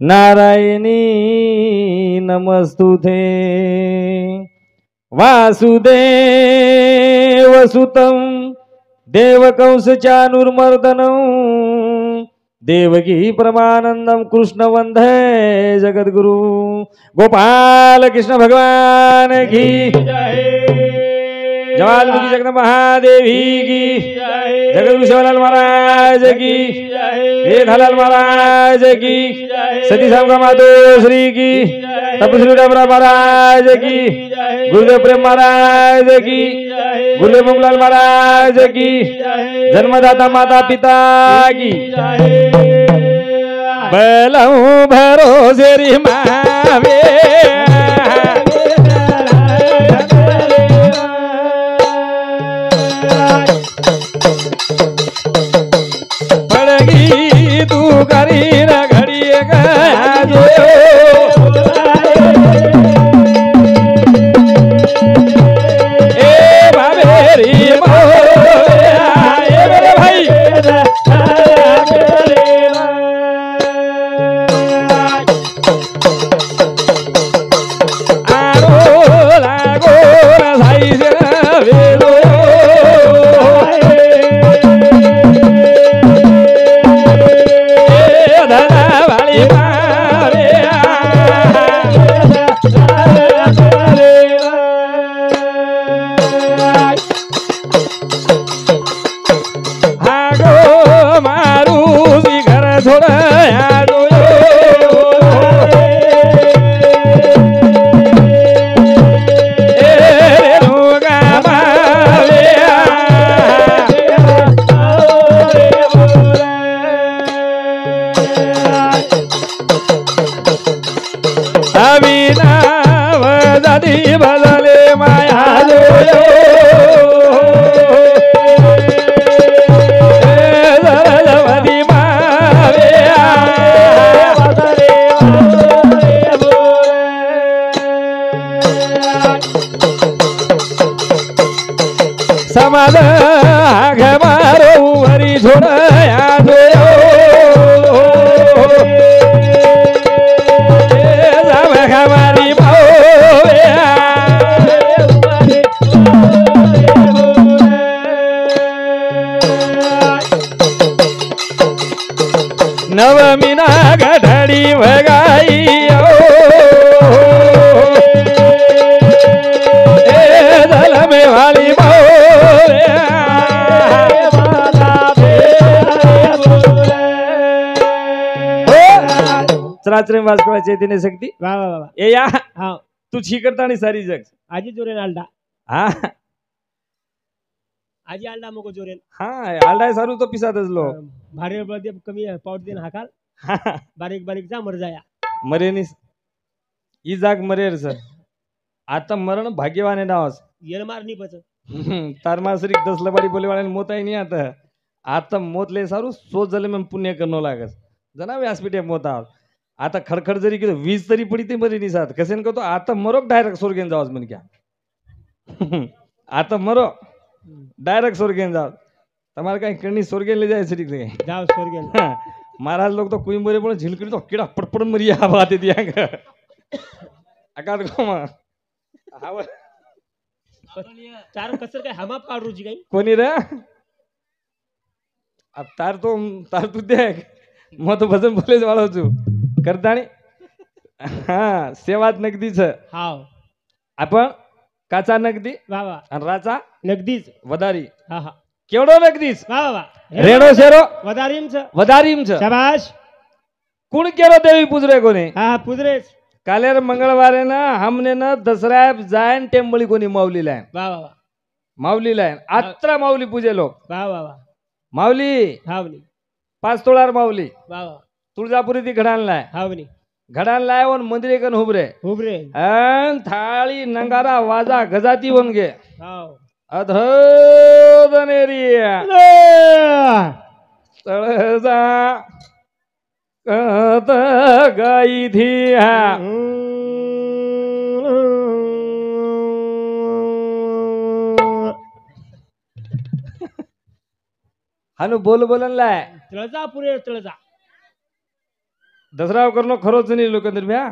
नारायणी नमस्तुते वासुदेवसुतं देवकंसचानुर्मर्दनं देवकी परमानंदम कृष्ण वंदे जगद्गुरु गोपाल कृष्ण भगवान की जवालमुखी जगन्नाथ महादेवी की जगद्गुरु शिवलाल महाराज की वेदलाल महाराज की सती सामगा मातो श्री की तपश्री डबरा महाराज की गुरुदेव प्रेम महाराज की गुरुदेव मंगलाल महाराज की जन्मदाता माता पिता की बलऊ भरोसे री मावे पड़गी तू करी न घड़ी गया जो ए भावेरी ए मेरे भाई आरो लागो रसाई से वेलो बदले माया समाज आग मारो वरी छोड़ हमारी नवमीना गढ़ी भगाई दल में वाली चराचर वाचकोळा चैतन्य शक्ती वा वा वा ए या हा तू छीकरतानी सारी जग आजी जोरेन आलडा हा आजी आलडा मको जोरेन हा आलडाय सारू तो पिसातच लो भारे बदे कमी पावट दिन हाकाल बारीक बारीक जा मर जाया मरेनीस ई जाग मरेर सर आता मरण भाग्यवान है नावस येन मार नहीं पच तारमासरिक दसलबाड़ी बोले वाले मोता ही नहीं आता मोत ले सारू सोच जले में पुण्य करनो लागस जना व्यासपीठ मोता आता खडखड जरी की 20 तरी पडी ते मरी निसात कसेन करतो आता मरो डायरेक्ट स्वर्गेन जावस म्हण क्या आता मरो डायरेक्ट स्वर्गेन जाव તમારે કઈ કણી સ્વર્ગે લઈ જાય છે જાવ સ્વર્ગે महाराज लोग तो कोई मरे पण झिलकड़ी तो कीड़ा पड़पड़ मरी आ बात दिया आकाद को हाव चार कसर काय हमा पाडू जी काही कोणी रे अब तार तू देख मैं तो भजन बोले वालो छु करताणी हाँ सेवात नगदीच हाव आपण काचा नगदी वा वा आणि राचा नगदीच वदारी हा हा केवढो नगदीच वा वा रेडो शेरो वदारीम छ शाबाश कुण केरो देवी पुजरे कोणी हा पुजरेच कालेर मंगळवारे ना हमने ना दसरा जायन टेंबळी कोणी माऊली लायन वा वा माऊली लायन आत्रा माऊली पूजे लोक वा वा वा माऊली हावनी 5 तोळार माऊली वा वा तुळजापुरी ती घडान लाय हावनी घडान लाय वन मंदिरे कन हुबरे अन थाळी नंगारा वाजा गजाती वन गे हाव अधनेरिया तळजा कत गाई धिया हानु बोल बोलन लाय तळजा पुरे तळजा दसरा करनो खरोच नहीं लोकंदर भ्या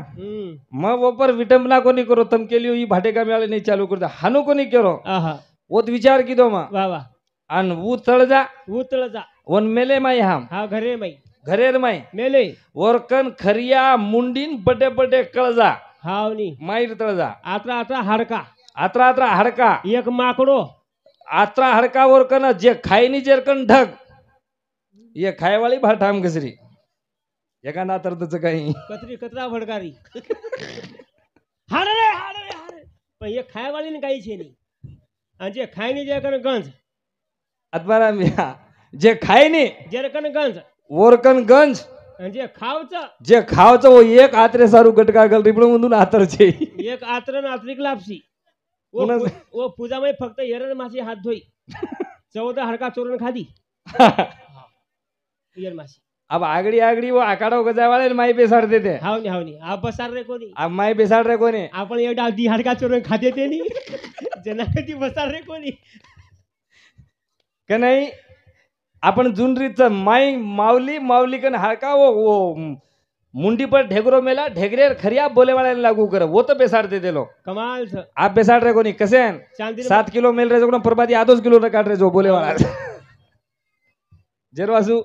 मैं वो पर विटंबना को नहीं करो तम के लिए ये भाटे का मेले नहीं चालू करता हानो को नहीं करो आहा वो तो विचार की दो मां वा वा अन वो तळजा वो तळजा वन मेले माई हम हा घरे माई घरेर माई मेले वरकन खरिया मुंडीन बटे बटे कळजा हावनी माईर तळजा आत्रा आत्रा हाडका आत्रा आत्रा हडका एक माकडो आत्रा हडका वरकन जे खाईनी जेरकन ढग ये खाय वाली भाटाम घसरी एका नातरतच काही कतरी कतरा भडकारी हाड रे हाड रे हाड पण हे खायवाळीने काही છે નહીં અને જે ખાઈને જે કન ગંજ अतमारा जे खाईनी જે કન ગંજ वरकन गंज અને જે ખાવच जे खावचं वो एक आत्रे सारू गटका गल रिपण म्हणून आतर छे एक आत्रन आत्रिक लापसी पुन्हा- वो पूजामध्ये फक्त एरर मासी हात धोई 14 हडका चोरून खाधी एर मासी अब आगड़ी आगड़ी वो आकाड़ो गजा वाले ने माई बेसाड़ देते हावनी हावनी आ बसार रे कोणी अब माई बेसाड़ रे कोने आपण एवढा दी हडका चोरून खाते ते नी जना कधी बसार रे कोणी का नहीं अपन जुनरीच माई मावली मावली कन हाड़का वो मुंडी पर ढेगरो मेला ढेगरेर खरिया बोले वाले लागू कर वो तो बेसाड़ देते लोग कमाल छ आप बेसाड़ रे कोनी कसे हैं चांदी 7 किलो मेल रे जो परबादी आधोस किलो रे काट रे जो बोले वाला जेरवासू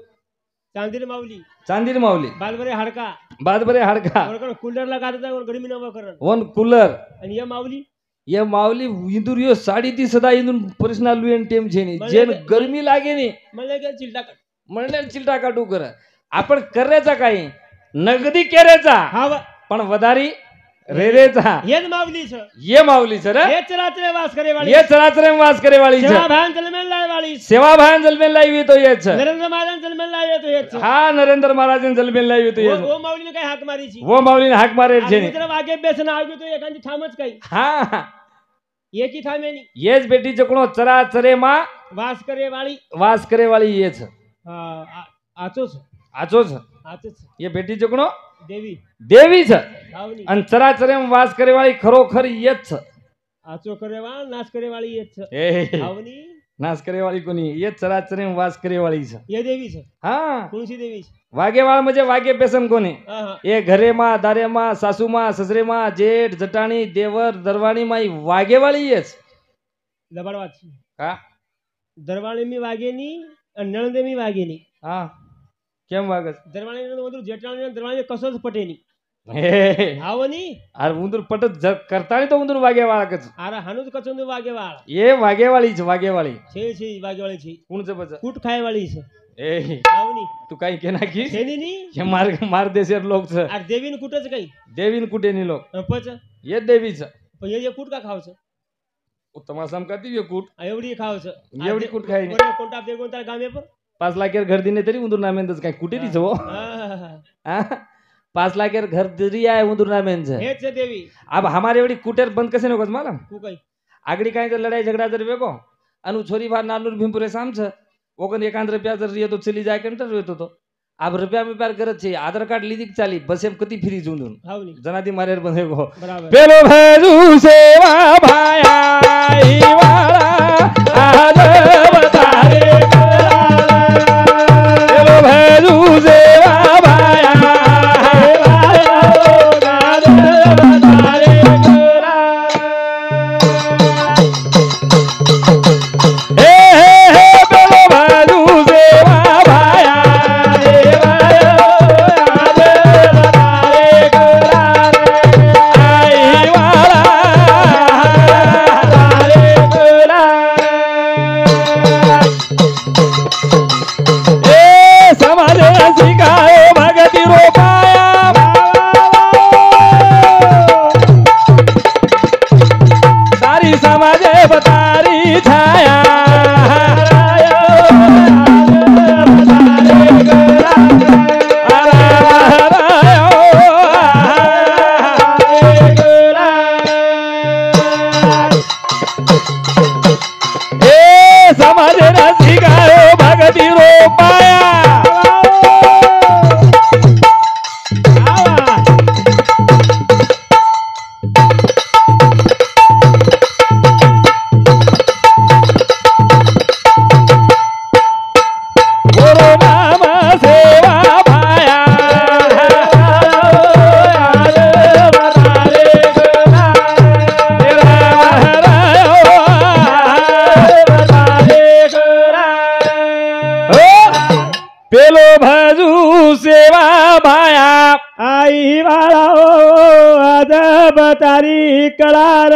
चांदी माऊली चांदीर मावली बालबरे हडका बाद बरे हाड़का और कूलर लगा देता और गर्मी नवा करण वन कूलर आणि ये माऊली ये मावली इंदूर यो 3.5 सदा इंदूर पर्सनल लुएन टेम छे नी जेन गर्मी लागे नी मला काय चिलटा कर म्हणले चिलटा काटू कर आपण करायचा काही नगदी केरेचा हा पण वधारी रेरेचा हेच माऊली छ ये मावली सर हे चराचरे वास करे वाली ये चराचरे में वास करे वाली सेवा छ भान जलमेल लाय वाली सेवा भान जलमेल लावी तो ये छ नरेंद्र महाराज जलमेल लाय तो हेच हा नरेंद्र महाराजन जलमेल लावी तो ये छ वो माऊलीने काय हाक मारी छी वो मावलीने हाक मारे छे नी जरा आगे बेसन आगे तो एखादी थामच काही हा एकी थामे नी येच बेटी चकणो चराचरे मा वास करे वाली वास करे वाली ये छ आचो छ आचो छ आचो छ ये बेटी चकणो देवी देवी छ हावनी अन चराचरे में वास करे वाली खरोखर येच छ आचो करे वाल नाश करे वाली हेच छ ए हावनी नाश करे वाली कोनी ये चराचरे में वास करे वाली छ ये देवी छ हाँ कोणसी देवी छ वागेवाळ म्हणजे वागे बेसन कोणी आहा ये घरे मा दारे मा सासू मा ससरे मा जेठ जटाणी देवर दरवाणी माई वागेवाळी येच लबाडवाच का दरवाणी मी वागेनी आणि नळंदे मी वागेनी हा केम वागस दरवाणी मधून जेठाणी दरवाणी कसोच पटेनी हे हावनी अरे उंदूर पटत करतानी तो उंदूर वागेवाळकच अरे हानुज कचोंद वागेवाळ ये वागेवाळीच वागेवाळी छे छे वागेवाळी छे कोणचं बच कूट खाय वाली छ ए हावनी तू काही केना की छेनी नी हे मार मार देशेर लोक छ अरे देवीन कुठच काही देवीन कुठे नी लोक पच ये देवीच पण हे कूट का खावच उत्तमा समकाती ये कूट एवढी खावच एवढी कूट खाई नी कोणता आपले कोणता गामे पर 5 लाखेर घर दिने तरी उंदूर नामेंदच काय कुठे दिस हो आहा. 5 लाखेर घर दिरी आहे उंदूर नामेंच हेच छे देवी अब हमारे एवढी कुटेर बंद कसे नको मला तू काही आगड़ी काय जर लड़ाई झगड़ा जर वेगो अनु छोरी बार नानूर भीमपुरे साम छ ओकन 1 रुपया जर ये तो चली जाए कंटर येतो तो अब रुपया में प्यार करत छे आधार कार्ड लीदिक चाली बस एम कती फ्री जुंदून हावनी जनादी मारेर बंधे गो बराबर पेलो भजू सेवा भाया ई वाला आज बतारे पेलो भजू सेवा भाया भजू सेवा भाया आई बाळा अदब तारी कळार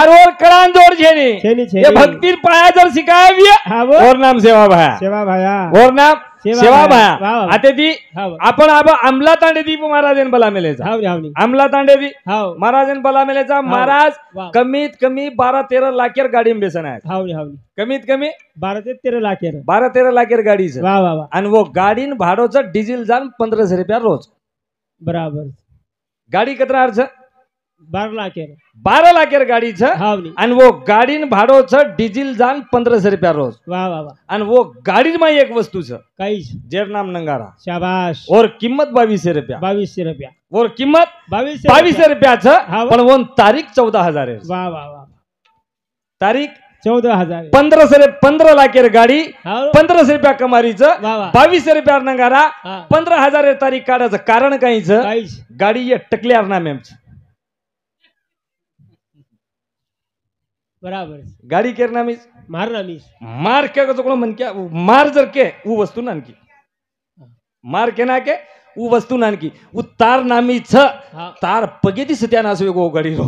आरोर कळान जोड छेनी छेनी ये छेनी भक्तीर पाया जर शिकावी हा वो और नाम सेवा भाया सेवा भाया और नाम सेवा सेवा भाया. भाया वा वा. आता ती हा वो. आपण आमला तांडे दीप महाराजन बला मेलेचा हावनी हावनी आमला तांडे दी हाव महाराजन बला मेलेचा महाराज वा. कमीत कमी 12-13 लाखेर गाडी बेसन आहे हावनी हावनी कमीत कमी 12 ते 13 लाख आहे 12-13 लाखेर गाडीचं वा वा वा आणि वो गाडीन भाडोचं डिझेल जाण 1500 रुपया रोज बराबर गाडी कतरा अर्ज 12 लाख आहे 12 लाखेर गाडीचं हावनी आणि वो गाडीन भाडोचं डिझेल जाण 1500 रुपया रोज वा वा वा आणि वो गाडीन मा एक वस्तूचं काहीच जेर नाम नंगारा शाबाश और किंमत 2200 रुपया 2200 रुपया और किंमत 2200 2200 रुपयाचं हा. पण वो तारीख 14,000 आहे वा वा वा तारीख 14,000 15 लाखेर गाडी हाव 1500 रुपया कमारीचं वा वा 2200 रुपया नंगारा हा 15,000 तारीख काढायचं कारण काहीच काहीच गाडी ये टकल्यार ना मॅमच बराबर गाडी केरना मीच मारना मी मार के कोण म्हण क्या मार जर के ऊ वस्तू नानकी मार के ना के ऊ वस्तू नानकी ऊ तार नामी छ हा तार पगेती सत्यानाश असो गो गाडी रो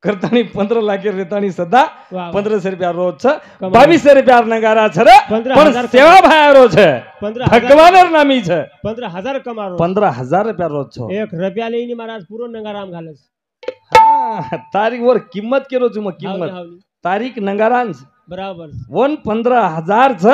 करतानी 15 लाख रेतानी सदा वा वा. 1500 रुपया रोज छ कमाल. 2200 रुपया नगारा छ रे 15,000 पण सेवा भाया रोज छ 15,000 भगवानर नामी छ 15,000 कमारो 15,000 रुपया रोज छ 1 रुपया लेनी महाराज पूरो नंगाराम घालस हा, तारीख वर किंमत केरो छु मग हावनी किंमत हावनी तारीख नगारांच बराबर वन 15,000 छ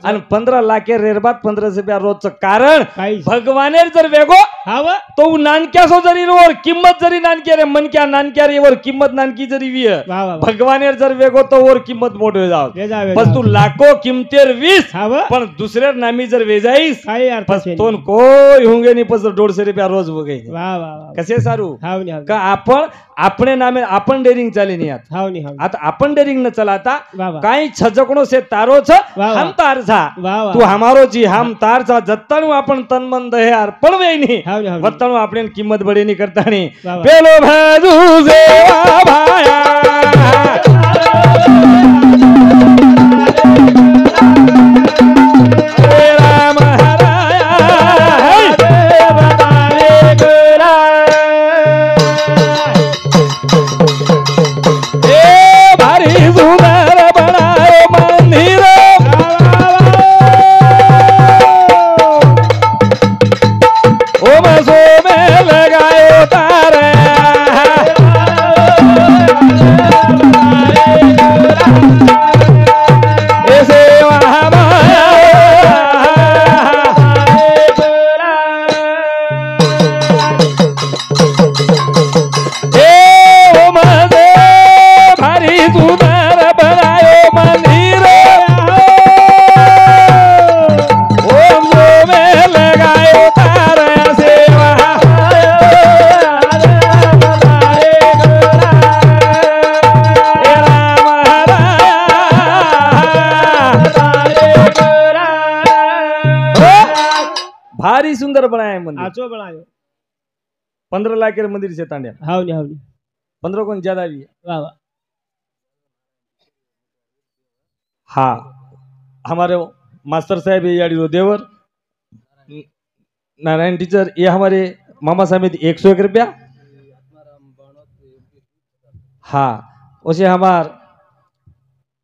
आणि 15 लाख रेरबाद 1500 रुपया रोजचं कारण काहीच भगवानेर जर वेगो हाव तो नानक्या सो जरी वर किंमत जरी नानक्या रे मनक्या नानक्या रे वर किंमत नानकी जरी विय वा वा वा भगवानेर जर वेगो तो वर किंमत मोठे जाव वेजा बस तू लाखो किमतेर 20 हाव पण दुसऱ्या नामी जर वेजाईस काही अर्थ बस नाही. तोन कोई होंगे नहीं पस 150 रुपया रोज बघे वा वा वा कसे सारू हावनी हावनी का आपण आपणे नामे आपण डेरिंग चाले नाही आता हावनी हावनी आता आपण डेरिंग न चलाता वा वा काही छजकणो से तारो छ वा. हम तार छा वा वा तू हमारो जी हम तार छा जत्ताणु आपण तन मन दहे अर्पण वेनी हावनी हावनी वत्ताणु आपण किंमत बडेनी करतानी वा वा. पेलो भाजू सेवा भाया हरे राम हराया हे देव तारे गुरा ए भारी सुंदर बनायो मंदिर ओ मसो में लगायो तारे ऐसे वहाँ ए ओ मसे भारी सुंदर बनायो मंदिर ओम सो में लगायो तारा सेवा ए राम हराया भारी सुंदर बनाया मंदिर आचो बनायो 15 लाख के मंदिर से तांड्या हावनी हावनी 15 कोण ज्यादा भी है वा वा हाँ हमारे मास्टर साहब ये याडी देवर नारायण टीचर ये हमारे मामा साहब 101 रुपया हाँ उसे हमार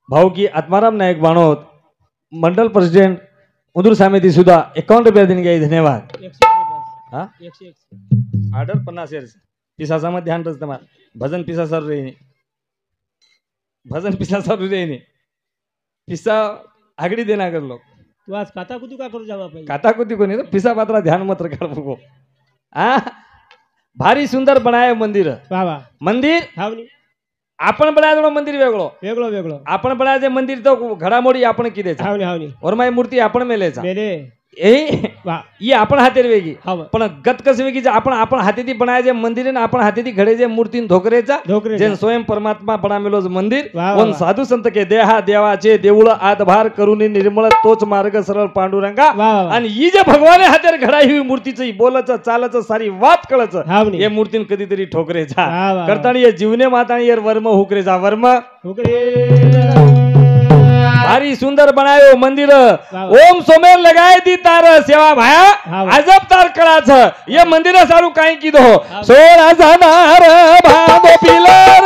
भाऊ की आत्माराम नायक बाणोत मंडल प्रेसिडेंट उदूर समिति सुधा 51 रुपया देने गए धन्यवाद 101 रुपया हाँ 101 ऑर्डर 50 शेअर्स पिसासा मध्ये ध्यान रच तुम्हाला भजन पिसा सर रेने भजन पिसा सर रेने पिसा आगड़ी देना कर लोग तू आज काता कुतू का करू जामा पाहिजे काता कुती कोणी रे पिसा पात्रा ध्यान मत कर बघो आ भारी सुंदर बनाय मंदिर वा वा मंदिर हावनी आपण बनाय मंदिर वेगळो वेगळो वेगळो आपण बनाय मंदिर तो घडामोडी आपण किदेचा हावनी हावनी और माय मूर्ती आपण मेलेचा मेले ए वा ये आपण हातेर वेगी हाव पण गत कस वेगी जे आपण हातेती बनाय मंदिर आहे आपण हातेती घडे जे मूर्ती धोकरेचा ढोकरे जे स्वयं परमात्मा बनामेलो मंदिर वा, वा, कोण वा. साधू संत के देहा देवाचे देऊळ आतभार करून निर्मळ तोच मार्ग सरळ पांडुरंगा वा वा वा आणि ही जे भगवाने हातेर घडाई हुई मूर्तीचं बोलच चालच सारी वात कळच हावनी हे मूर्तीन कधीतरी ठोकरेचा वा वा करताना ये जीवने माता ये वर्म हुकरेचा वर्म ढोकरे भारी सुंदर बनायो मंदिर वाह। ओम सोमेर लगाए दी तार सेवा भाया हाँ। अजब तार कळाच ये मंदिर सारू काही कीधो 16,000 भादो पिलर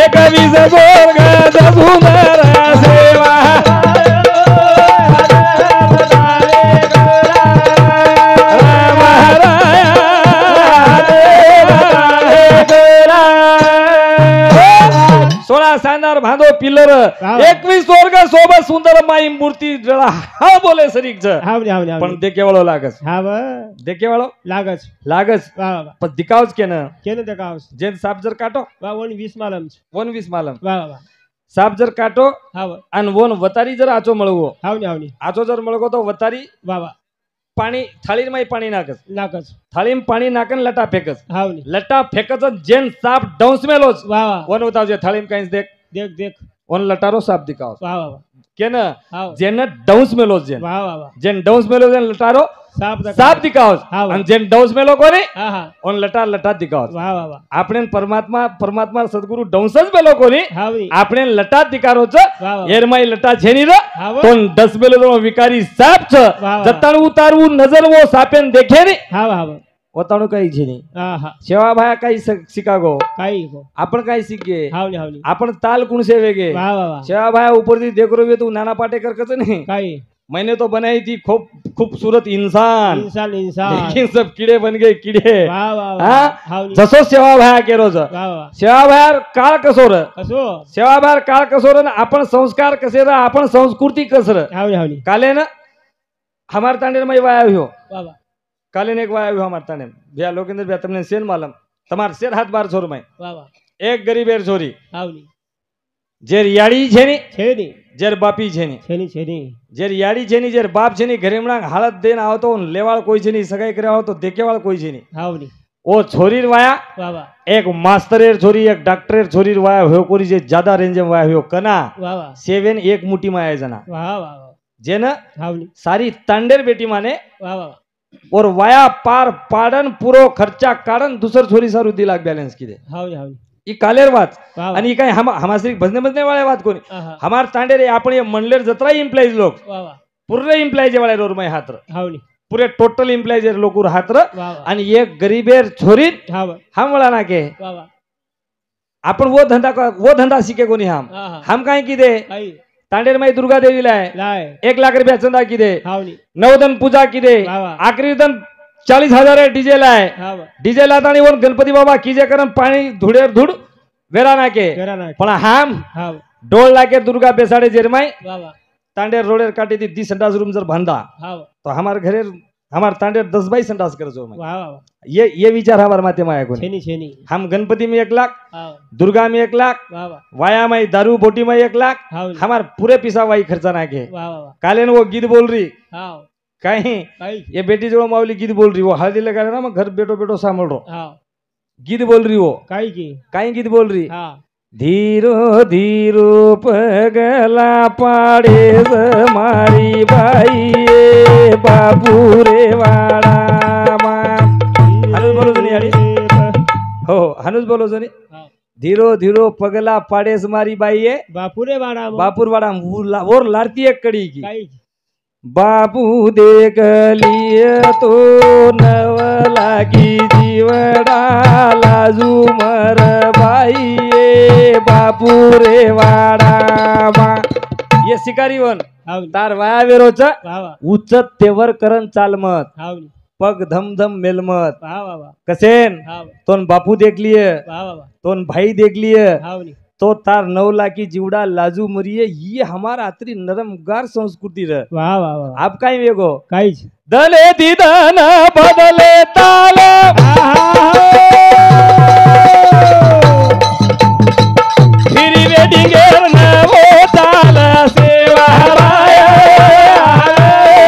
एक वीज गोर गज सुंदर सेवा सोळा शानदार भादो पिल्लर वाह। 21 वर्ग सोबत सुंदर माई मूर्ती जळा हा बोले सरीक पण देखेवाळो लागस देखेवाळो लागस पण दिकावच केनं जेन साप जर काटो 120 मालम साप जर काटो आणि वन वतारी जर आचो मळवो आचो जर मळगो तो वतारी पाणी थाळी माई पाणी नाकस थाळी पाणी नाकन लटा फेकस लटा फेकच जेन साप डौस मेलोच वन उतावजे थाळी काहीच देख वन लटारो साप दिकाव केन जेन डौस मेलोच जेन डौस मेलो जेन लटारो साप दिकाव आणि जेन डौस मेलो कोणी वन लटा दिकाव आपण परमात्मा सद्गुरु डौसच मेलो कोणी आपण लटा दिकारोच एरमाई लटा झेनी र पण डस मेलो विकारी साप छ जताण उतारवू नजर वो सापेन देखे नी ओताणु काही झेनी सेवा भाया काही शिकागो आपण काही शिके आपण ताल कुण से वेगे सेवा भाया ऊपर दी देख रो तू नाना पाटेकर कच नहीं मैंने तो बनाई थी खूब खूबसूरत इंसान लेकिन सब कीड़े बन गए कीड़े जसो सेवा भाया के रोज सेवा भाया काळ कसोर सेवा भाया काळ कसोर आपण संस्कार कसे र आपण संस्कृती कसर काले ना हमार तांडेर में वाया हो काले ने एक वाया हो हमार तांडेर भैया लोकेंद्र भैया तुमने सेन मालूम तमार शेर हाथ बार छोर में एक गरीबेर छोरी जेर याड़ी छेनी जेर बापी छेनी जेर याड़ी छेनी जेर बाप छेनी घरे मणा हालत देन आओ तो लेवाळ कोई छेनी सगाई करे आओ तो देखेवाळ कोई छेनी ओ छोरीर वाया एक मास्टरेर छोरी एक डॉक्टरेर छोरीर वाया हो कोरी जे ज्यादा रेंज में वाया हो कना 7 एक मुठी माया जना जेन सारी तांडेर बेटी माने और वाया पार पाडन पुरो खर्चा काढन दुसर छोरी सारू दिलाक बैलेंस की दे ई कालेर बात आणि काय हमासरी भजने वाले बात कोणी हमार तांडेर आपण ये मंडलेर जत्रा एम्प्लॉइज लोग पूरे एम्प्लॉइज वाले रोर में हात्र पूरे टोटल एम्प्लॉइज लोग हात्र आणि एक गरीबेर छोरी हम वाला ना के आपण वो धंधा सीखे कोणी हम काय की दे तांडेर माई दुर्गा देवी लाय 1 लाख रुपया चंदा की दे नवदन पूजा की दे आखरी दिन 40,000 डीजे लाय डीजे लातानी वन गणपती बाबा कीजे करम पाणी धुडेर धुड वेरा नाके पण हम 1.5 लाख दुर्गा बेसाडे जेरमाई तांडेर रोडेर काटी दी 10 संडास रूम जर बांधा तो हमार घरे हमार तांडेर 10-22 संडास कर जो ये विचार हमार माते माया को हम गणपति में 1 लाख दुर्गा में 1 लाख वाया में दारू बोटी में 1 लाख हमार पूरे पिसा वाई खर्चा नाके कालेन वो गीत बोल रही कहीं ये बेटी जो मावली गीत बोल रही वो हल्दी लगा रहा ना मैं घर बेटो संभाल रो गीत बोल रही वो कहीं गीत बोल रही धीरो धीरो पगला पाड़े मारी बाई बाबू रे वाड़ा हनुज बोलो जनी यारी हो हनुज बोलो जनी धीरो धीरो पगला पाड़े मारी बाई बापुर वाड़ा और लारती एक कड़ी की बाबू देख लिए तो नवला की जीवड़ा लाजू मर बाई बापू रे वाड़ा ये शिकारी वन तार वाया वेरोच उच्च तेवर करन चालमत पग धम धम मेलमत कसेन तोन बापू देख लिए तोन भाई देख लिए तो तार 9 लाखी जीवड़ा लाजू मरिए ये हमारा आतरी नरम गार संस्कृति रे आप काई वेगो दले दीदाना बदले ताल फिर वेडिंग न वो ताल सेवा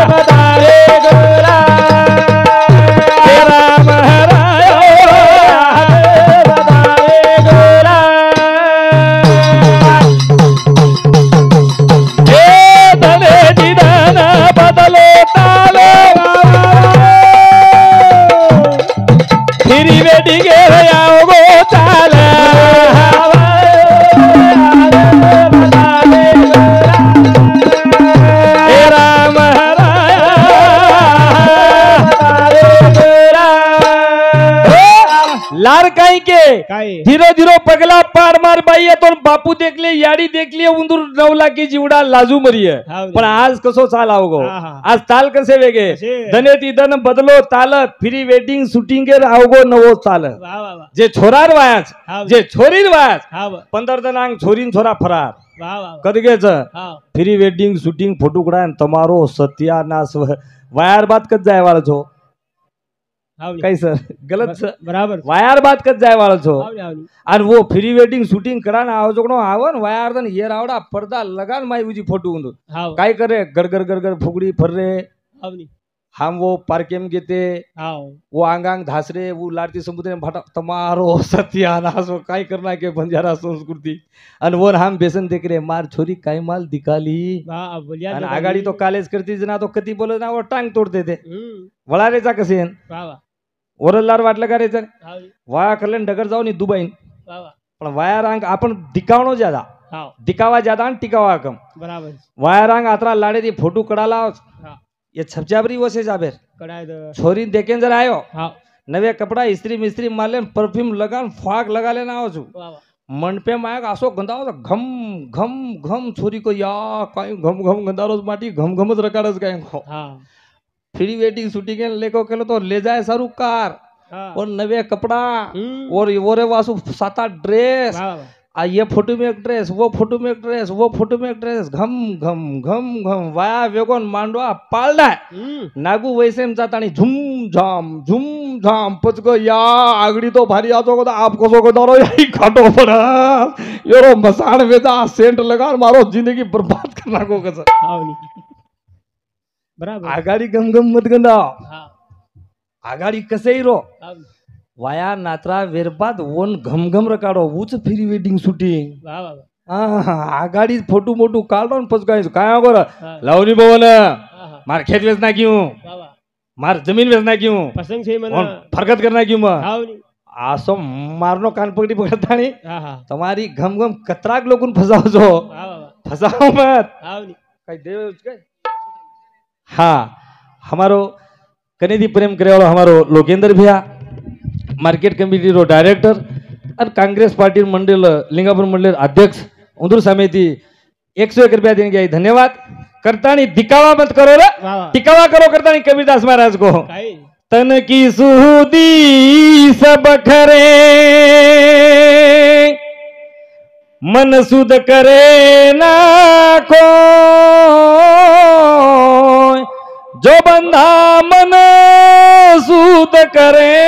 बतावे गोरा तेरा वेडिंग गो ताल के काय धीरो धीरो पगला पार मार बाई येतो बापू देखले याडी देखली उंदूर 9 लाखी जीवडा लाजू मरिये हाव पण आज कसो चाल आवगो हा, हा. आज ताल कसे वेगे कसे? धने तिदन बदलो ताल फ्री वेडिंग शूटिंग के आवगो नवो चाल वा वा वा जे छोरार वायाच हाव जे छोरीर वायाच हा वा 15 जणांक छोरीन छोरा फरार वा वा कदगेच हा फ्री वेडिंग शूटिंग फोटो कढाय तमारो सत्यानाश वायर बात कद जाय वाळो छो हाव काय सर गलत सर बराबर वायर बात कद जाय वाळो छो हाव हाव और वो फ्री वेडिंग शूटिंग करा ना आओ जोगनो आवन वायर दन ये रावड़ा पर्दा लगान माई उजी फोटो उंदो हाव काय करे गड़गड़ गड़गड़ फुगड़ी फर रे हाव हम वो पार्केम गेते हाव वो आंगांग धासरे वो लाडती समुद्र में भाटा तमारो सत्यानाश वो काय करना के बंजारा संस्कृति अन वो हम बेसन देख रे मार छोरी काय माल दिखाली वा बोलिया अन आगाड़ी तो कॉलेज करती जना तो कती बोले ना वो टांग तोड़ते थे हम्म वळा रेचा कसे वा वा ओरलदार वाटलं का रेचा हाव वाया करले डगर जाऊ नी दुबई वा वा पण वाया रांग आपण दिखावणो ज्यादा हाव दिखावा ज्यादा आणि टिकावा कम बराबर वाया रांग आतरा लाडे दी फोटो कडाला हा ये छपचाबरी वसे जाबेर कडाय द छोरी देखें जरा आयो हाव नवे कपड़ा इस्त्री मिस्त्री माले परफ्यूम लगान फाग लगा लेना आओ छु वा वा मंडपे मायक आसो गंधाओ तो घम घम घम छोरी को या काय घम घम गंधारोज माटी घम घमच रकाडच काय हा फ्री वेडिंग शूटिंग लेको केलो तो ले जाए सारू कार हा और नवे कपड़ा हम्म और ओरे वासु 7-8 ड्रेस वा वा आ ये फोटो में एक ड्रेस वो फोटो में एक ड्रेस वो फोटो में एक ड्रेस घम घम घम घम वाया वेगोन मांडवा पालडा नागू वैसे में जाता झुम झाम पचको या आगड़ी तो भारी आतो को आपको सो को दारो यही खाटो पड़ा योरो मसान वेजा सेंट लगा मारो जिंदगी बर्बाद करना को कस हाव बराबर आगाड़ी गम गम मत गंदा हा आगाड़ी कसे ही रो हाव वाया नात्रा वेरबाद वन घम घम रकाडो ऊच फ्री वेडिंग शूटिंग वा वा वा आगाड़ी फोटो मोटू काढो न पचकाय काय गोर हा लावणी भवन हा मार खेत वेचना क्यों वा वा मार जमीन वेचना क्यों पसंद छे मना फरकत करना क्यों मग हाव आसो मारनो कान पकड़ी पकड़तानी हा हा तुम्हारी घम घम कतराक लोगन फसाओ जो वा वा फसाओ मत हाव काय देव काय हाँ हमारो कनेदी प्रेम करे वालो हमारो लोकेंद्र भैया मार्केट कमिटी रो डायरेक्टर और कांग्रेस पार्टी मंडल लिंगापुर मंडल अध्यक्ष उंदूर समिति 101 रुपया देने गए धन्यवाद करतानी दिखावा मत करो रे वा वा टिकावा करो करतानी कबीरदास महाराज को काय तन की सुधी सब खरे मन सुध करे ना को जो बंधा मन सुध करे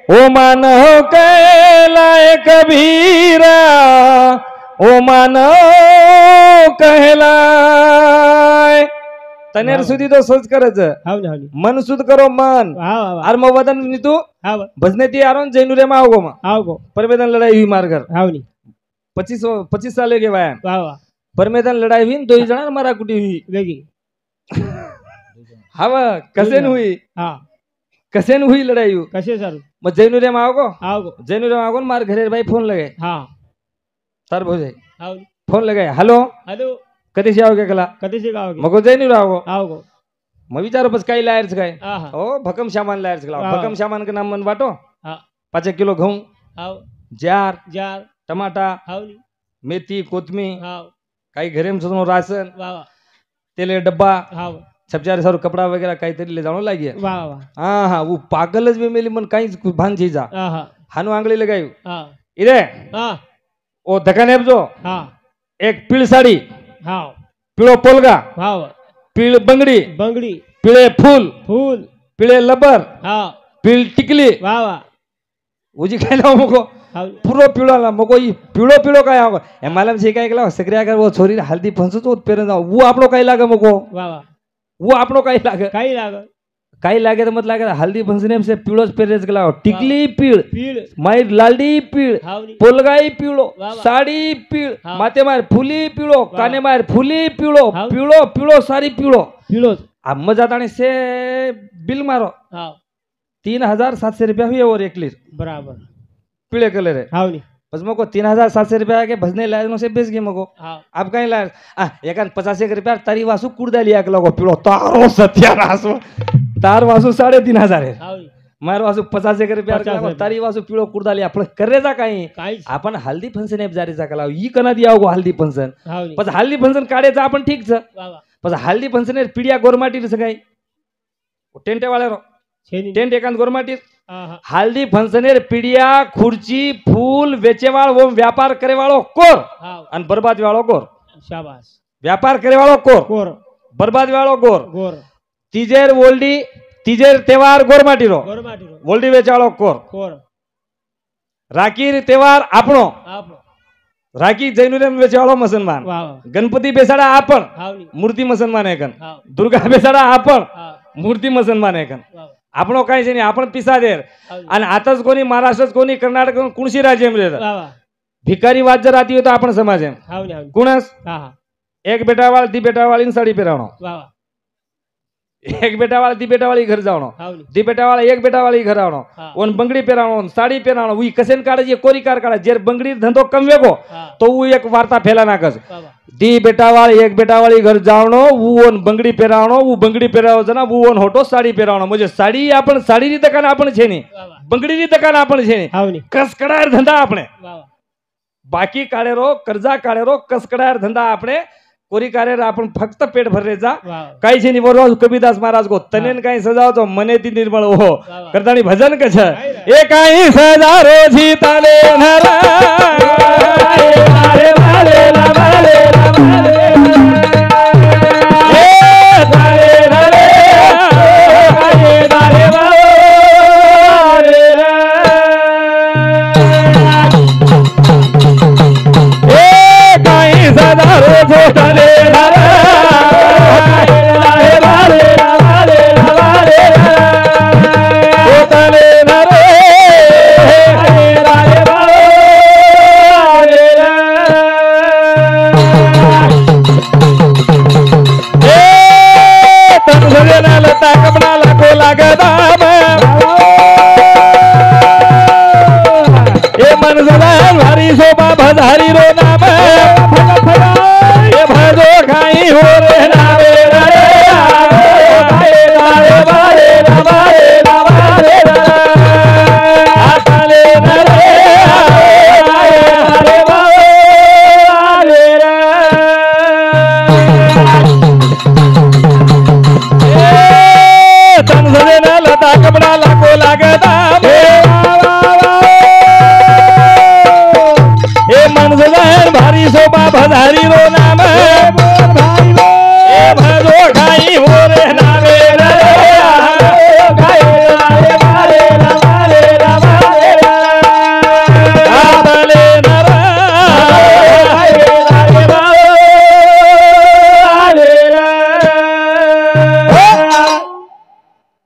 ओ मानो कहलाए कबीरा ओ मानो कहलाए तनेर सुधी तो सोच करच हाव मन सुध करो मन वा वा वा आर मवदन नीतू हाव भजने ती आरोन जैनुरे में आओगो मा हाव गो परमेदन लड़ाई हुई मारकर हाव 25 साल के वाया वा वा परमेदन लड़ाई हुई 2 जण मारा कुटी हुई वेगी हवा कसेन हुई हा कसेन हुई लड़ाई हुई कसे सर मग जैनुरे में आओगो हाव गो जैनुरे में आओगो मार घरे भाई फोन लगे हा तर भोजे हाव फोन लगे हेलो हॅलो कधी से आओगे कला कधी शिकावगे मग जैनुरे आओगो हाव गो मग विचारो बस काही लायर्स काय हा हा ओ भकम सामान लायर्स कला हाँ। भकम सामान के नाम मन बाटो हा 5 किलो घऊं हाव जार जार टमाटा हाव मेथी कोथमीर हाव काही घरे में सजनो राशन वा वा तेले डब्बा हाव छपचारे सारो कपड़ा वगैरह काही तरी ले जानो लागिए वा वा हाँ हाँ वो पागलच में मेली मन काही भान चीजा हा हा हानु आंगली लगाई हा इरे हा ओ दकाने जो हा एक पीळ साडी हाव पिळो पोलगा हाव पीळ बंगडी बंगडी पिळे फूल फूल पिळे लबर हा पीळ टिकली वा वा उजी काय लाव मको हाव पूरो पिळो ला मको ई पिळो पिळो काय आगो ए मालम से काय केला सगळ्या कर वो छोरी हल्दी फंसो तो पेरे जाओ वो आपलो काय लागे मको वा वा वो आपलो काय लागे काही लाग काही लागे तो मत लागे हल्दी फंसने से पिळोच पेरेच गेला टिकली पीळ पीळ माई लालडी पीळ हावनी पोलगाई पिळो वा वा. साडी पीळ हा. माते मार फुली पिळो वा. काने मार फुली पिळो हाव. पिळो पिळो सारी पिळो पीळोच मजा जाताने से बिल मारो हाव 3700 रुपया हुए और 1 लीटर बराबर पीले कलर है हावनी बस मको 3700 रुपया के भजने लायक से बेच गए मको हाव अब कहीं लाय एकान 50 रुपया तारी वासु कुर्दा लिया के लगो पिळो तारो सत्यानाश तार वासु 3500 है हावनी મારો વાસુ 50 એકર પ્યાર 50 કલા તારી વાસુ પીળો કુર્દાલી આપણે કરે જા કાઈ काहीच आपण हल्दी फंक्शन एप जारी चा कला ई कना दी आवगो हल्दी फंक्शन हाव नी પછી हल्दी फंक्शन काढे चा आपण ठीक छ वा वा પછી हल्दी फंक्शन ए पीडिया गोरमाटी रे सगाई टेंटे वाले रो छेनी टेंट एकांत गोरमाटी हा हा हल्दी फंक्शन ए पीडिया खुर्ची फूल वेचेवाळ वो व्यापार करे वाळो कोर हाव आणि बर्बाद वाळो कोर शाबाश व्यापार करे वाळो कोर गोर बर्बाद वाळो गोर गोर तिजेर वोल्डी तिजेर तहेवार गोरमाटी रो गोर माटी रो वोल्डी वेचाळो कोर गोर राखी तहेवार आपणो आप राखी जैनुरेम वेचाळो मुसलमान वा वा गणपती बेसाडा आपण हाव नी मूर्ती मुसलमान एकन हाव दुर्गा बेसाडा आपण हाव मूर्ती मुसलमान एकन वा वा આપણો કાંઈ છે નહીં आपण पिसादेर हाव नी आणि आताच कोणी महाराष्ट्रात कोणी कर्नाटक कुणशी राज्य मध्ये वा वा भिकारी वाद जर राहती होता आपण समाज आहे हाव नी हाव नी कुणस हा हा एक बेटावाळ ती बेटावाळीन साडी पेरावणो वा वा एक बेटावाळ ती बेटावाळी घर जावणो हाव नी ती बेटावाळ एक बेटावाळी घर आवणो हा ओन बंगडी पेरावणो साडी पेरावणो उई कसेन काढे जे कोरी कार काढे जेर बंगडी धंधो कमवेगो हा तो उ एक वार्ता फैला नाकस वा वा दी बेटावाळ एक बेटावाळी घर जावणो उ ओन बंगडी पेरावणो उ बंगडी पेरावो जना उ ओन होटो साडी पेरावणो म्हणजे साडी आपण साडीनी दुकान आपण छे नहीं वा वा बंगडीनी दुकान आपण छे नहीं हाव नी कसकडायर धंधा આપણે वा वा बाकी काढेरो कर्जा काढेरो कसकडायर धंधा આપણે कोरी काढेर आपण फक्त पेट भरले जा वा वा काही છે ની બોલવા કબીરદાસ મહારાજ को તને કાઈ સજાઓ તો મને થી નિર્મળ હો કરતાની ભજન કે છે એ કાઈ સજારો જી તાલે નરા મારે મારે લા મારે લા મારે એ તારે નરે આયે તારે મારે એ કાઈ સજારો જો તાલે भारी शोभा भजारी रो नाम ए भजो खाई हो रे नावे रे आए नारे बारे नारे नारे आले नरे आए नारे बारे रे ए तन सजे ना लता कपड़ा लागो लागदा भारी शोभा भजारी रो नाम ए भजो खाई हो रे नावे रे खाई रे मारे नारे नारे आबले नरा खाई रे बारे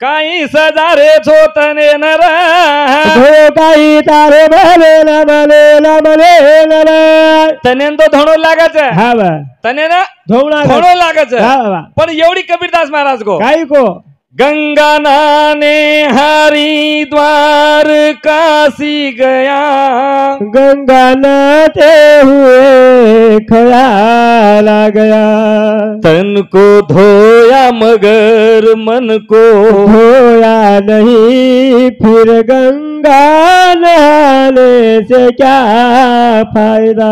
काई सजारे छो तने नरा काई तारे भले ना भले ना भले ना तने तो धोणो लागे छे हा वा तने ना धोवणा धोणो लागे छे हा वा पण एवढी कबीरदास महाराज को काई को गंगा नाने हरिद्वार काशी गया गंगा नहाते हुए ख्याल आ गया तन को धोया मगर मन को धोया नहीं फिर गंगा नहाने से क्या फायदा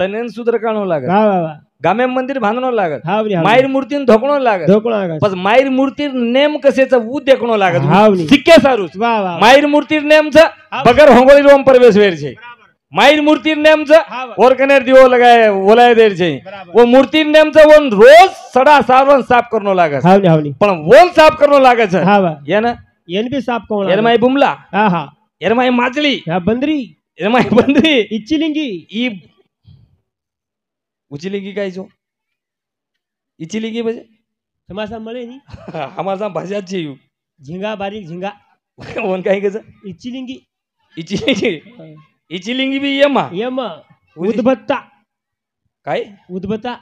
तनेन सुधर काढणो लागत वा वा वा गामे मंदिर बांधणो लागत हाव नी मायर मूर्तीन धोकणो लागत धोकणा का पण मायर मूर्तीर नेम कसेच ऊ देखणो लागत हाव नी. सिक्के सारूच वा वा मायर मूर्तीर नेम छ बगर होंगोली रोम प्रवेश वेर छे मायर मूर्तीर नेम छ हाव और कनेर दिवो लगाए ओलाय देर छे वो मूर्तीर नेम छ वोन रोज सडा सारवन साफ करनो लागत हाव नी हाव नी पण वोन साफ करनो लागत छ हा वा याना येन भी साफ कोण एरमाई बुमला हा हा एरमाई माचली हा बंदरी एरमाई बंदरी इच्चिलिंगी ई उचिलिंगी काय छो इचिलिंगी बजे તમાસા મળે ની हमारा साम भाषा छे यू झिंगा बारीक झिंगा वोन काय कस इच्चिलिंगी इचिलिंगी इचिलिंगी भी येमा यम उद्भत्ता काय उद्भत्ता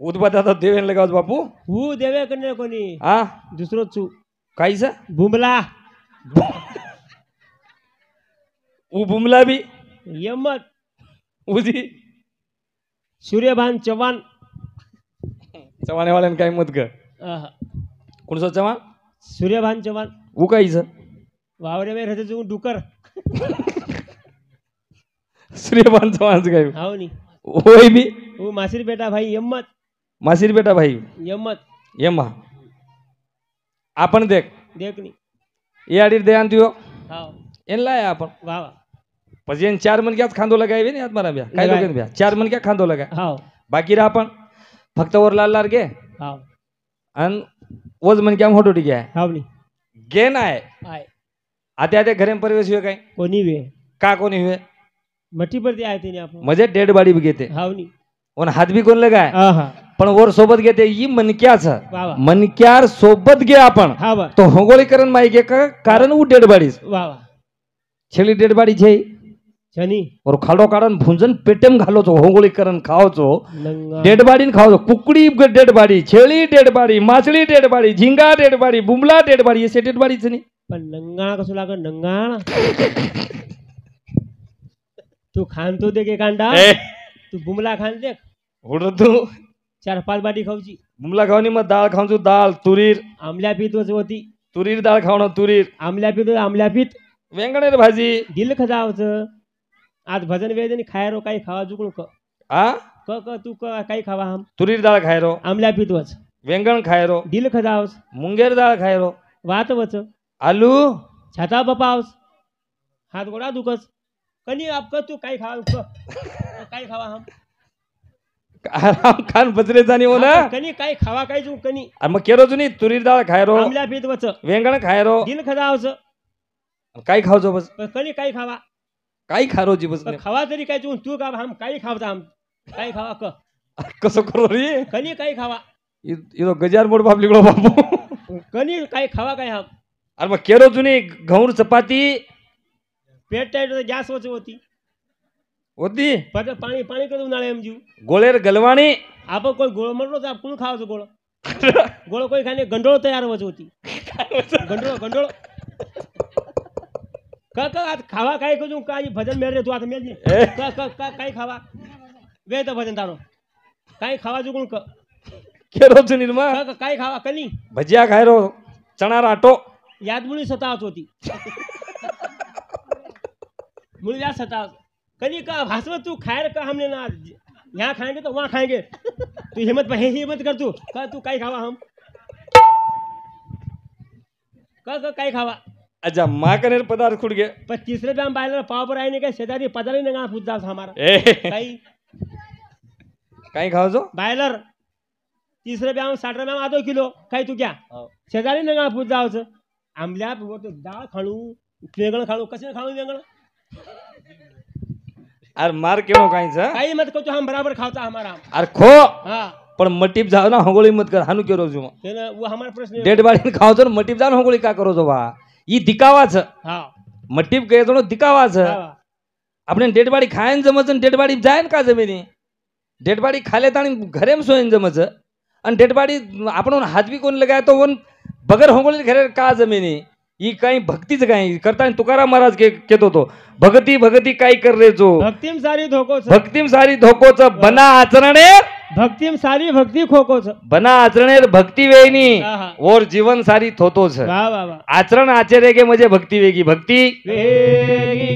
उद्भता तो देवेन लगावत बापू हू देवे कने कोणी हा दुसरो छु काय सा भुमला ऊ बुमला भी यम उजी सूर्यभान चव्हाण चव्हाणे वाल्यान काय मत ग आहा. कोणसा चव्हाण सूर्यभान चव्हाण ऊ कायच वावरे में रहते तू डुकर सूर्यपान चव्हाण काय हाव नी होय बी वो मासिर बेटा भाई यम्मत मासिर बेटा भाई यम्मत एम्मा आपण देख देख नी એ આડી દે આંત્યો हाव એન લાયા આપણ वाह वाह પછી એને 4 મન ક્યાં ખાંદો લગાવી ને આત્મારા બ્યા કાઈ લોકો બ્યા 4 મન ક્યાં ખાંદો લગાય हाव બાકી રા પણ ફક્ત ઓર લાલ લાલ गे हाव અન ઓજ મન ક્યાં મોટો ટી ગયા हाव नी गे नाय आय आते आते घरे में परिवेश हुए काई कोणी वे का कोणी हुए मट्टी पर ते आए थे आपण मजे डेड बॉडी भी घेते हाव नी उन हात भी कोण लगाय आहा पण वर सोबत घेते ई मनक्याच वाह वाह मनक्यार सोबत गे आपण हाव वाह तो होगोळीकरण माई गे का कारण उ डेड बॉडीज वाह वाह छेली डेड बॉडी छे छनी और खाडो काढन भुंजन पेटेम घालो छो होगोळीकरण खाओ छो नंगा डेड बॉडी खाओ छो कुकड़ी डेड बॉडी छेली डेड बॉडी माछली डेड बॉडी झिंगा dead body Bumla dead body ये से डेड बॉडी छनी पण नंगाणा कसं लागत नंगाणा तू खान तो दे के कांडा तू बुमला खान देख उड तू 4-5 बाटी खाऊची बुमला खावनी मग डाळ खाऊचो डाळ तुरीर आमल्या पीत होती तुरीर डाळ खावणं तुरीर आमल्या पीत वेंगणेर भाजी दिल खजावचं आज भजन वेदनी खायरो काही खावा चुकून क आ क तू क काही खावा हम तुरीर डाळ खायरो आमल्या पीत वच वेंगण खायरो दिल खजावस मुंगेर डाळ खायरो वात वच आलू छाता बपावस हात गोडा दुखस कनी आप क तू काही खावा क काही खावा हम आराम खान बजरे जाणी हो ना कनी काही खावा काही चुक कनी आणि मग केरो जुनी तुरीर डाळ खायरो आमल्या पीत वच वेंगण खायरो दिल खजावस काय खावचो बस कनी काही खावा काय खारो जी बस खावा तरी काही चुक तू का हम काही खावता हम काही खावा क कसं करो रे कनी काही खावा इथं गजार मोड बाप लिगडो बापू कनी काही खावा काही हम आणि मग केरो जुनी घऊर चपाती पेट टाईट गॅस वच होती होती पाणी पाणी करून उन्हाळे एम जीव गोळेर गलवाणी आपण कोण गोळ म्हणलो तर कोण खावायचं गोळ गोळ कोणी खाणे गंडोळ तयार व्हायची होती गंडोळ गंडोळ का आज खावा काय करू काय भजन मेळ रे तू आता मेल काय खावा वेद भजन तारो काय खावा जुगुण क केरो जुनी मग काय खावा कनी भजिया खायरो चणा राटो याद मुली सतावत होती मुली याद सतावत कनी का भाषण तू खायर का हमने ना यहाँ खाएंगे तो वहाँ खाएंगे तू हिम्मत कर तू का तू काय खावा हम का काय खावा अच्छा माँ कनेर पदार्थ खुड़ गए पर तीसरे पे हम बाहर पाव पर आए नहीं गए सेदारी पदारी नंगा पूछ जाओ हमारा कहीं खाओ जो बायलर तीसरे पे हम 60 में आधो किलो काही तू क्या शेजारी नंगा पूछ जाओ आमल्या डाळ खाणू वेगळं खाणू कसे खाणू वेगळं अरे मार क्यों कहीं से काही मत को हम बराबर खावता हमारा अरे खो हाँ पण मटीप जाओ ना होगोली मत कर हानु केरो जो वो हमारा प्रश्न डेड बॉडी खाओ तो मटीप जाओ होगोली का करो जो बा ये दिखावाच हाँ मटीप गए तो दिखावाच अपने डेड बॉडी खायन जमच डेड बॉडी जायन का जमिनी डेड बॉडी खाले ताणी घरे में सोयन जमच आणि डेड बॉडी आपण हात भी कोण लगाय तो वन बगर होगोली घरे का जमिनी ही काही भक्तीच काही करता तुकाराम महाराज केतो तो भगती भगती काय कर रे जो भक्तिम सारी धोकोच भक्तिम सारी धोकोच बना आचरणे भक्तिम सारी भक्ती खोकोच बना आचरणेर भक्ती वेणी आहा. और जीवन सारी थोतोच वाह वाह वाह आचरण आचरे गे म्हणजे भक्ती वेगी भक्ती वेगी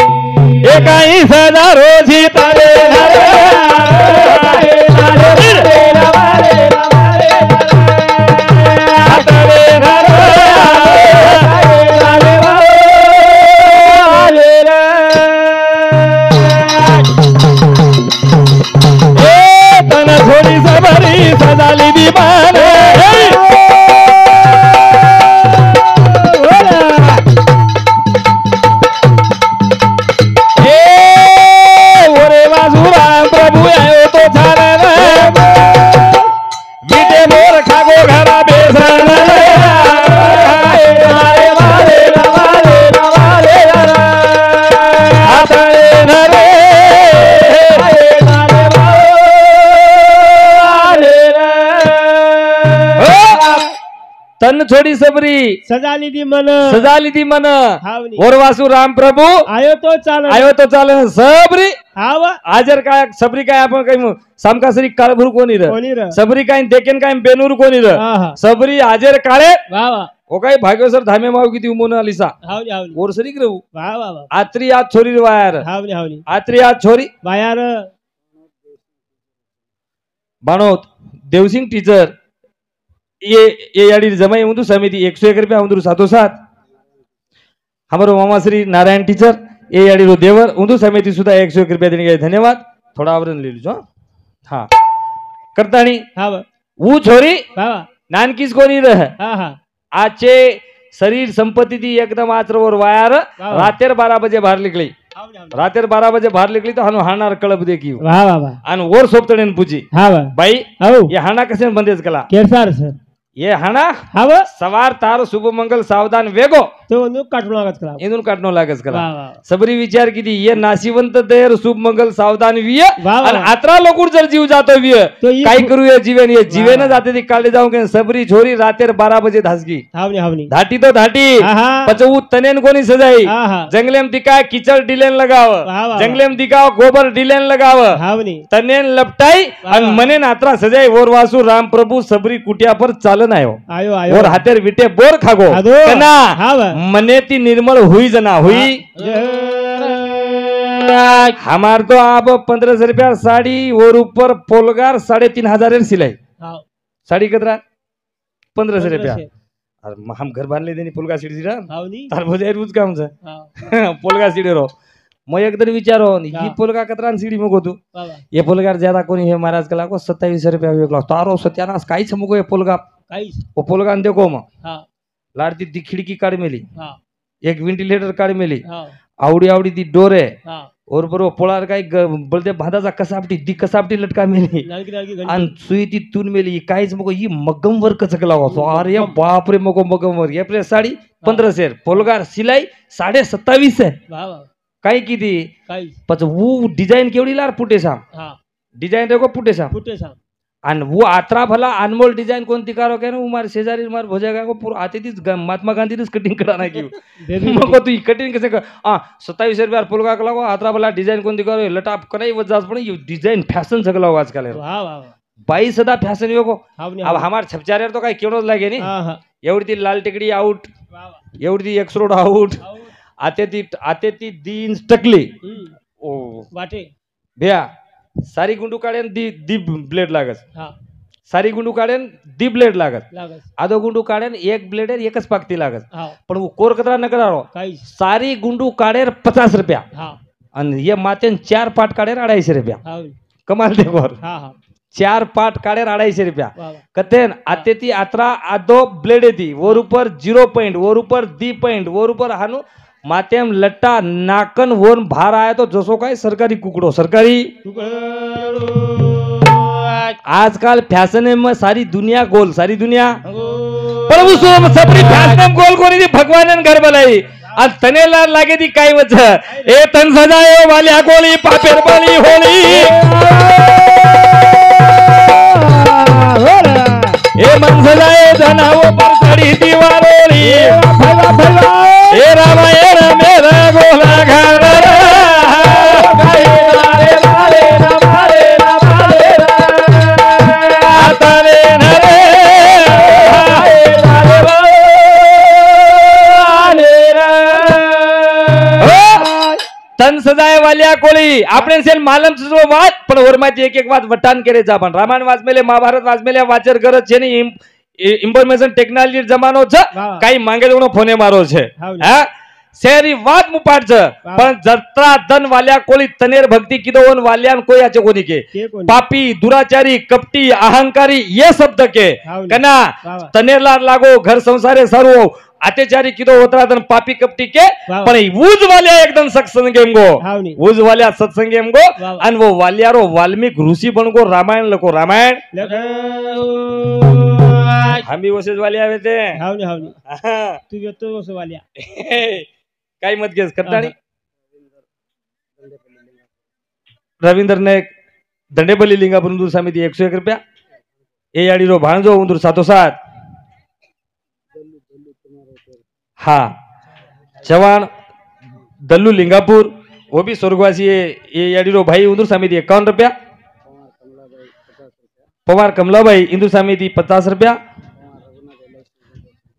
एकाही सदा रोजी तारे थोड़ी सबरी सजाली दीवाने ओरे वासुरा प्रभु आयो तो छाने मीठे मोर खागो घरा बेसन तन छोडी सबरी सजाली ती मन सजाली ती मन हावनी ओरवासू राम प्रभू आयो तो चाल आयो तो चालन सबरी हाव आजर काय सबरी काय आपण काही सामकासरी काळभूर कोणी र कोणी र सबरी काय देखेन काय बेनूर कोणी र हा हा सबरी आजर काळे वा वा ओ काय भाग्यसर धामे माव किती उमोन आलिसा हावनी हावनी ओरसरी करऊ वा वा वा आत्री आज छोरी वायर हावनी हावनी आत्री आज छोरी बायार बाणोत देवसिंग टीचर ये याडी जमाई उंदू समिति 101 रुपया उंदू 707 हमारो मामा श्री नारायण टीचर ये याडी रो देवर उंदू समिति सुधा 101 रुपया देने के धन्यवाद थोड़ा आवरण ले लीजो हाँ करतानी हाव वो छोरी वा वा नानकीस कोणी रह हा हा आजचे शरीर संपत्ति थी एकदम आत्रवर वायर रातेर 12 बजे बाहर निकली हावनी हावनी रातेर 12 बजे बाहर निकली तो हनु हाणार कळप देखी वा वा वा आणि वर सोपतडेन पूजी हा वा बाई हाव ये हाना कसे बंदेज कला केरसार सर ये हाना हाव सवार तारो शुभ मंगल सावधान वेगो तो नु काटून लागत करा इथून काढणं लागच कला वा वा सबरी विचार किती ये नाशिवंत देर शुभ मंगल सावधान विय वा वा. आणि आत्रा लोकुर जर जीव जातो विय तो ये काय करू ये जीवन ये जीवन वा. जाते ती काढले जाऊ के सबरी छोरी रातेर 12 बजे धासगी हावनी हावनी धाटी तो धाटी हा हा पचऊ तनेन कोणी सजाई हा हा जंगलेम दिका किचड़ डिलेन लगाव वा वा. जंगलेम दिकाव गोबर डिलेन लगाव हावनी तनेन लपटाई वा. आणि मनेन आत्रा सजाई ओर वासू राम प्रभु सबरी कुटिया पर चालन आयो आयो आयो और हातेर विटे बोर खागो आदो. कना हाव मने ती निर्मल हुई जना हुई हमार तो आप 1500 रुपया साड़ी और ऊपर पोलगार 3500 सिलाई हाव साड़ी कतरा 1500 रुपया 1500 अरे हम घर बांधले देनी पोलगा सीडी रा हावनी तार बोजाय रोज काम छ हाव पोलगा सीडी रो मैं एक दिन विचारो हाँ. ही पोलगा कतरा सीडी मगो तू वा वा ये पोलगार ज्यादा कोनी है महाराज कला को 2700 रुपया वेगला तारो सत्यानाश काई छ मगो ये पोलगा काहीच वो पोलगा न देखो म हा लाडती दी खिड़की काढ मेली हा एक वेंटिलेटर काढ मेली हा आवडी आवडी ती डोर है हा और बरो पोळार काय बलदे भादाचा कसापटी दी कसापटी लटका मेली नालकी नालकी घंटी आणि सुई ती तून मेली काहीच मग ही मगम वर कचकला होतो अरे बाप रे मगो मगम वर ये साडी 1500 पोलगार सिलाई 27.5 है वा वा काय किती काहीच पच वो डिजाइन केवढी लार पुटे साम हा डिजाइन देखो पुटे साम फुटे सांग आणि वो आत्रा भला अनमोल डिजाइन कोणती कारो के ना उमार शेजारी मार भोजेगा को पूरा आते तीच महात्मा गांधी ने कटिंग कराना की बेबी मग तू कटिंग कसे कर 27 रुपया पोलगा कला को आत्रा भला डिजाइन कोणती करो लटाप कराई वजास पण ये डिजाइन फॅशन सगला आजकाल वा वा वा बाई सदा फॅशन यो को हावनी अब हमार छपचारे तो काय केवढच लागे नी हा हा एवढी ती लाल टिकडी आउट वा वा एवढी ती एक्सरोड आउट हाव आते ती दीन टकली ओ वाटे भ्या सारी गुंडू काढेन दी ब्लेड लागस हा सारी गुंडू काढेन दी ब्लेड लागस लागस आधो गुंडू काढेन एक ब्लेड एकच पाकती लागस हाव पण वो कोर कतरा न करारो काहीच सारी गुंडू काढेर 50 रुपया हा आणि ये मातेन 4 पाट काढेर 250 रुपया हाव कमाल देखो हा हा 4 पाट काढेर 250 रुपया वा वा कतेन आते ती आत्रा आधो ब्लेड थी वोर ऊपर 0 पॉइंट वोर ऊपर दी पॉइंट वोर ऊपर हानु मातेम लट्टा नाकन वोन भार आया तो जसो काय सरकारी कुकड़ो सरकारी आजकल फैशन में सारी दुनिया गोल सारी दुनिया पर उस सबरी फैशन में गोल कोनी थी भगवान घर बनाई आज तनेला लागे थी काय वजह ए तन सजाए वाली गोली पापेर वाली होली ए मन सजाए धनाओ पर चढ़ी दीवारोली ए रामायण मेरा गोला घर तन सजाए वालिया कोळी आपण सेल मालम सुजो वाद पण वरमाची एक एक वाद वटान करे जा पण रामायण वाचमेले महाभारत वाचमेले वाचर गरज છે ને ઇન્ફોર્મેશન ટેકનોલોજી જમાનો છે કાઈ માંગે તો ફોને મારો છે હા શેરી વાત મુપાડ છે પણ જત્રા ધન વાલિયા કોળી તનેર ભક્તિ કીધો ઓન વાલિયાન કોઈ આચે કોની કે પાપી दुराचारी कपटी अहंकारी ये शब्द के कना तनेरला लागो घर संसारे सारो अत्याचारी किदो होता तन पापी कपटी के पण वूज वाल्या एकदम सत्संग गेम गो वूज वाल्या सत्संग गेम गो अन वो वाल्यारो वाल्मीक ऋषि बन गो रामायण लको रामायण हम भी वसेज वाले आवे थे हावनी हावनी तू येतो वसे वाल्या काय मत गेस करतानी रविंद्र ने दंडेबली लिंगापुर समिति 101 रुपया ए याडी रो भाणजो उंदूर 707 हा चव्हाण दल्लू लिंगापुर वो भी स्वर्गवासी है। ये याडीरो भाई इंदूर समिति 51 रुपया। पवार कमलाबाई इंदूर समिति 50 रुपया।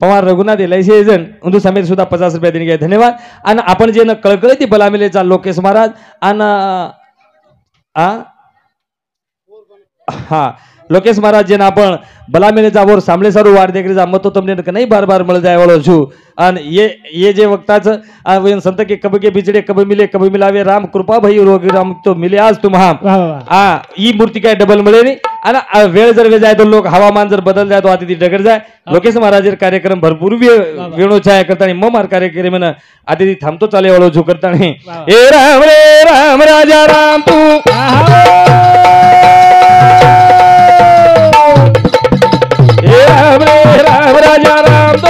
पवार रघुनाथ LIC एजंट इंदूर समिति सुद्धा 50 रुपया देणे आहे। धन्यवाद। आणि आपण जे कळकळती बलामिलेचा लोकेश महाराज आणि हा लोकेश महाराज जेना आपण बलामिलेचा वर सामले सारू वार देखरेजा मतो તમને नहीं बार बार मिल जाए वालो छु। અને ये जे वक्ताच संत के कब के बिछड़े कब मिले कब मिलावे राम कृपा भई रोग राम तो मिले आज तुम ही मूर्ति काय डबल मिळे नाही। आणि वेळ जर वे जाय तो लोक हवामान जर बदल जाय तो आती डगर जाय। लोकेश महाराज कार्यक्रम भरपूर वेणो छाया करता ममार कार्यक्रम आती थांबतो चाले वालो छु करता ए राम रे राम राजा राम तू राम रे राम राजा राम दो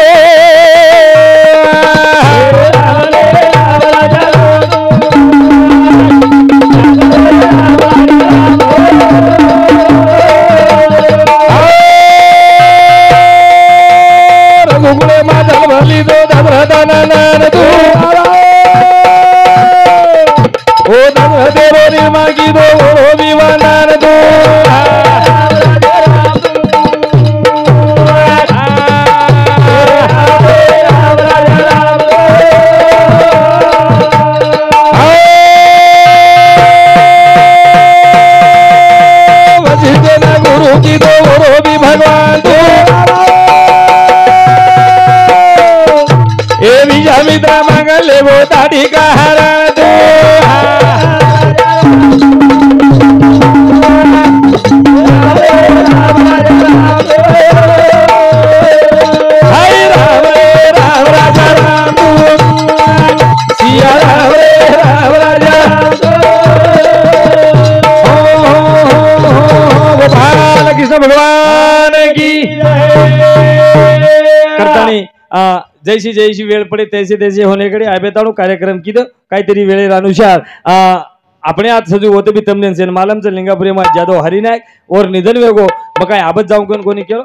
रघुकुले माधव भली दो दधरदानन तू ओ दधदेवरी मागी दो ओ विवानन तू भगवान तू ए विजा मंगले वो दाढ़ी का हरण तू हाय राम रे राम राजा राम तू सिया राम रे राम राजा गोपाल कृष्ण भगवान की करतानी जैसी वेळ पडे तैसे होण्याकडे आबेताणू कार्यक्रम किद काहीतरी वेळेनुसार अपने आज सजू होते भी तमने सेन मालम लिंगापुरी मा जादव हरिनायक और निधन वेगो मग काय आबत जाऊन कोणी केलं